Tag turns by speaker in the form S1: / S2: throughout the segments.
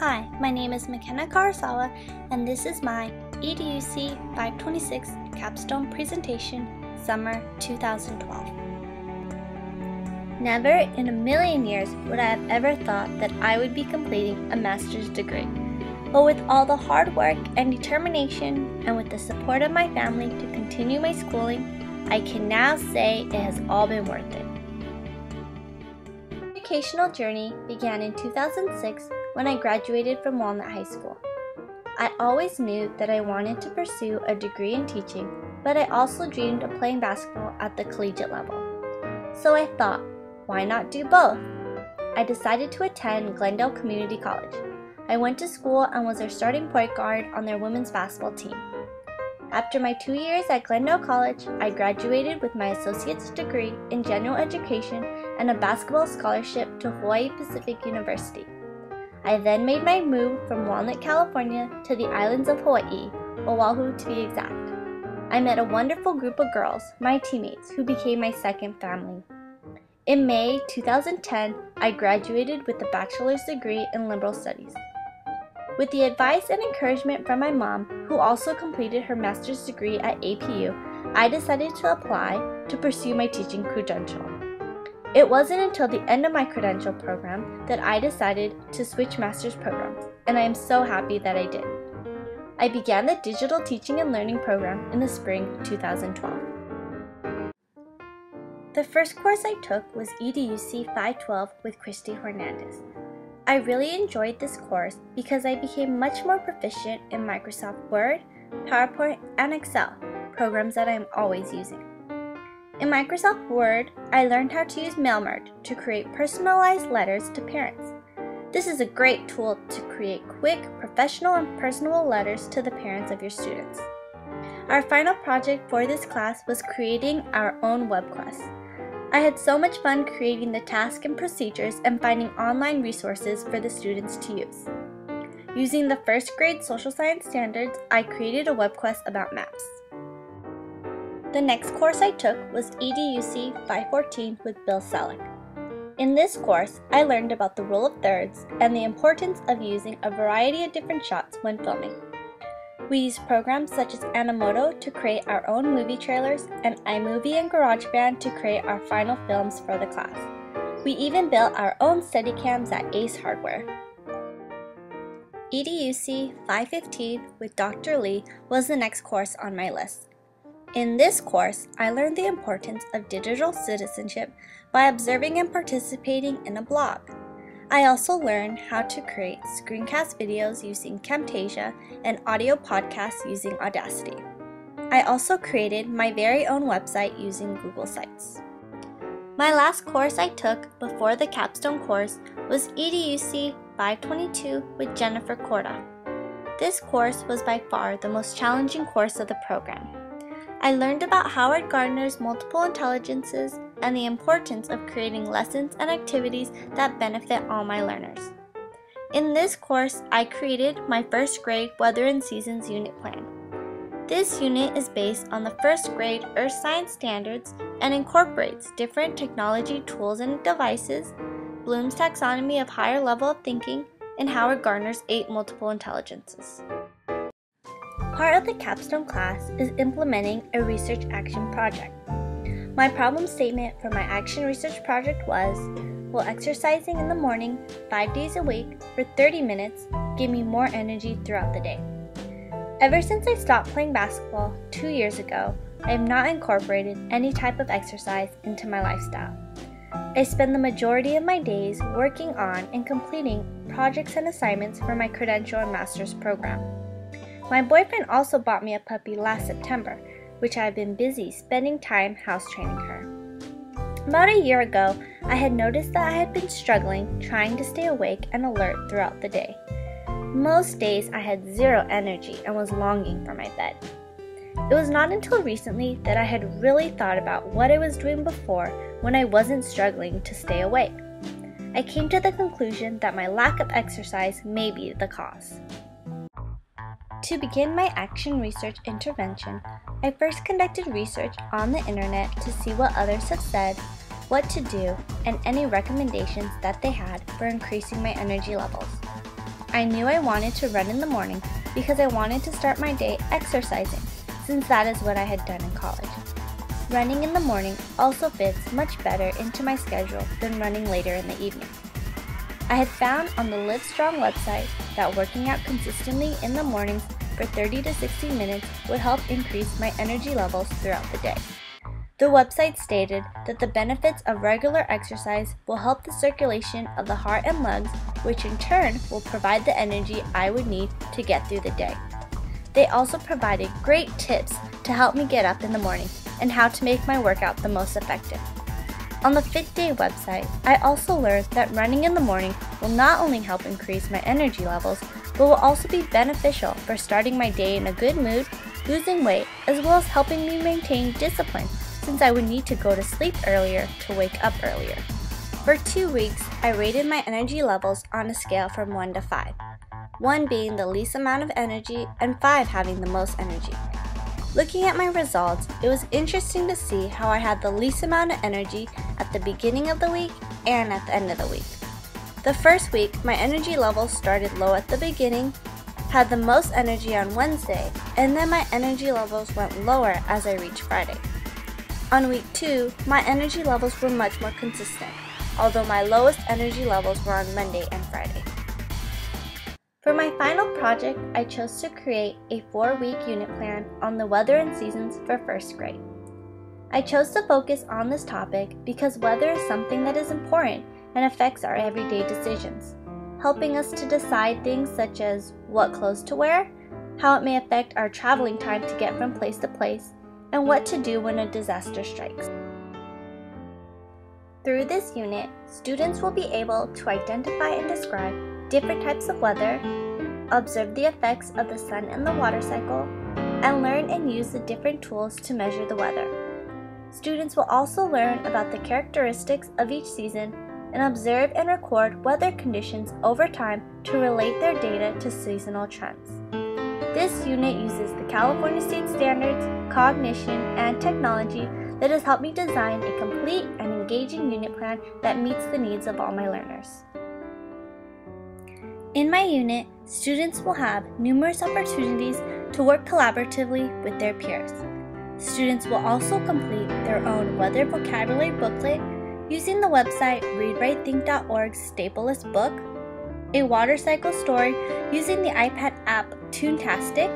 S1: Hi, my name is McKenna Karasawa, and this is my EDUC526 Capstone presentation, Summer 2012. Never in a million years would I have ever thought that I would be completing a master's degree. But with all the hard work and determination, and with the support of my family to continue my schooling, I can now say it has all been worth it. My educational journey began in 2006 when I graduated from Walnut High School. I always knew that I wanted to pursue a degree in teaching, but I also dreamed of playing basketball at the collegiate level. So I thought, why not do both? I decided to attend Glendale Community College. I went to school and was their starting point guard on their women's basketball team. After my 2 years at Glendale College, I graduated with my associate's degree in general education and a basketball scholarship to Hawaii Pacific University. I then made my move from Walnut, California to the islands of Hawaii, Oahu to be exact. I met a wonderful group of girls, my teammates, who became my second family. In May 2010, I graduated with a bachelor's degree in liberal studies. With the advice and encouragement from my mom, who also completed her master's degree at APU, I decided to apply to pursue my teaching credential. It wasn't until the end of my credential program that I decided to switch master's programs, and I am so happy that I did. I began the Digital Teaching and Learning program in the spring 2012. The first course I took was EDUC512 with Christy Hernandez. I really enjoyed this course because I became much more proficient in Microsoft Word, PowerPoint, and Excel, programs that I am always using. In Microsoft Word, I learned how to use MailMerge to create personalized letters to parents. This is a great tool to create quick, professional, and personal letters to the parents of your students. Our final project for this class was creating our own web quest. I had so much fun creating the tasks and procedures and finding online resources for the students to use. Using the first grade social science standards, I created a web quest about maps. The next course I took was EDUC 514 with Bill Selleck. In this course, I learned about the rule of thirds and the importance of using a variety of different shots when filming. We used programs such as Animoto to create our own movie trailers and iMovie and GarageBand to create our final films for the class. We even built our own Steadicams at Ace Hardware. EDUC 515 with Dr. Lee was the next course on my list. In this course, I learned the importance of digital citizenship by observing and participating in a blog. I also learned how to create screencast videos using Camtasia and audio podcasts using Audacity. I also created my very own website using Google Sites. My last course I took before the Capstone course was EDUC 522 with Jennifer Korda. This course was by far the most challenging course of the program. I learned about Howard Gardner's multiple intelligences and the importance of creating lessons and activities that benefit all my learners. In this course, I created my first grade Weather and Seasons unit plan. This unit is based on the first grade Earth Science standards and incorporates different technology tools and devices, Bloom's taxonomy of higher level of thinking, and Howard Gardner's 8 multiple intelligences. Part of the Capstone class is implementing a research action project. My problem statement for my action research project was, will exercising in the morning 5 days a week for 30 minutes give me more energy throughout the day? Ever since I stopped playing basketball 2 years ago, I have not incorporated any type of exercise into my lifestyle. I spend the majority of my days working on and completing projects and assignments for my credential and master's program. My boyfriend also bought me a puppy last September, which I have been busy spending time house training her. About a year ago, I had noticed that I had been struggling trying to stay awake and alert throughout the day. Most days I had zero energy and was longing for my bed. It was not until recently that I had really thought about what I was doing before when I wasn't struggling to stay awake. I came to the conclusion that my lack of exercise may be the cause. To begin my action research intervention, I first conducted research on the internet to see what others have said, what to do, and any recommendations that they had for increasing my energy levels. I knew I wanted to run in the morning because I wanted to start my day exercising, since that is what I had done in college. Running in the morning also fits much better into my schedule than running later in the evening. I had found on the Livestrong website that working out consistently in the mornings for 30 to 60 minutes would help increase my energy levels throughout the day. The website stated that the benefits of regular exercise will help the circulation of the heart and lungs, which in turn will provide the energy I would need to get through the day. They also provided great tips to help me get up in the morning and how to make my workout the most effective. On the Fit Day website, I also learned that running in the morning will not only help increase my energy levels, but will also be beneficial for starting my day in a good mood, losing weight, as well as helping me maintain discipline, since I would need to go to sleep earlier to wake up earlier. For 2 weeks, I rated my energy levels on a scale from 1 to 5, 1 being the least amount of energy and 5 having the most energy. Looking at my results, it was interesting to see how I had the least amount of energy at the beginning of the week and at the end of the week. The first week, my energy levels started low at the beginning, had the most energy on Wednesday, and then my energy levels went lower as I reached Friday. On week 2, my energy levels were much more consistent, although my lowest energy levels were on Monday and Friday. For my final project, I chose to create a 4-week unit plan on the weather and seasons for first grade. I chose to focus on this topic because weather is something that is important and affects our everyday decisions, helping us to decide things such as what clothes to wear, how it may affect our traveling time to get from place to place, and what to do when a disaster strikes. Through this unit, students will be able to identify and describe different types of weather, observe the effects of the sun and the water cycle, and learn and use the different tools to measure the weather. Students will also learn about the characteristics of each season and observe and record weather conditions over time to relate their data to seasonal trends. This unit uses the California State Standards, cognition, and technology that has helped me design a complete and engaging unit plan that meets the needs of all my learners. In my unit, students will have numerous opportunities to work collaboratively with their peers. Students will also complete their own weather vocabulary booklet using the website readwritethink.org's staple list book, a water cycle story using the iPad app Toontastic,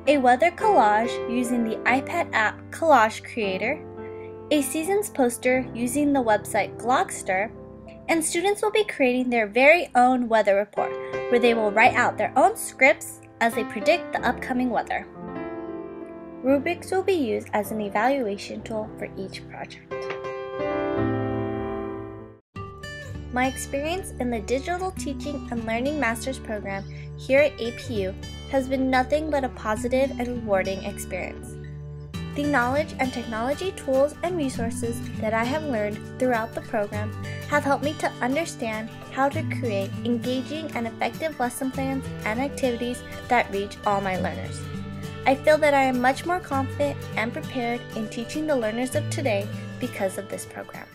S1: a weather collage using the iPad app Collage Creator, a seasons poster using the website Glogster, and students will be creating their very own weather report where they will write out their own scripts as they predict the upcoming weather. Rubrics will be used as an evaluation tool for each project. My experience in the Digital Teaching and Learning Master's Program here at APU has been nothing but a positive and rewarding experience. The knowledge and technology tools and resources that I have learned throughout the program have helped me to understand how to create engaging and effective lesson plans and activities that reach all my learners. I feel that I am much more confident and prepared in teaching the learners of today because of this program.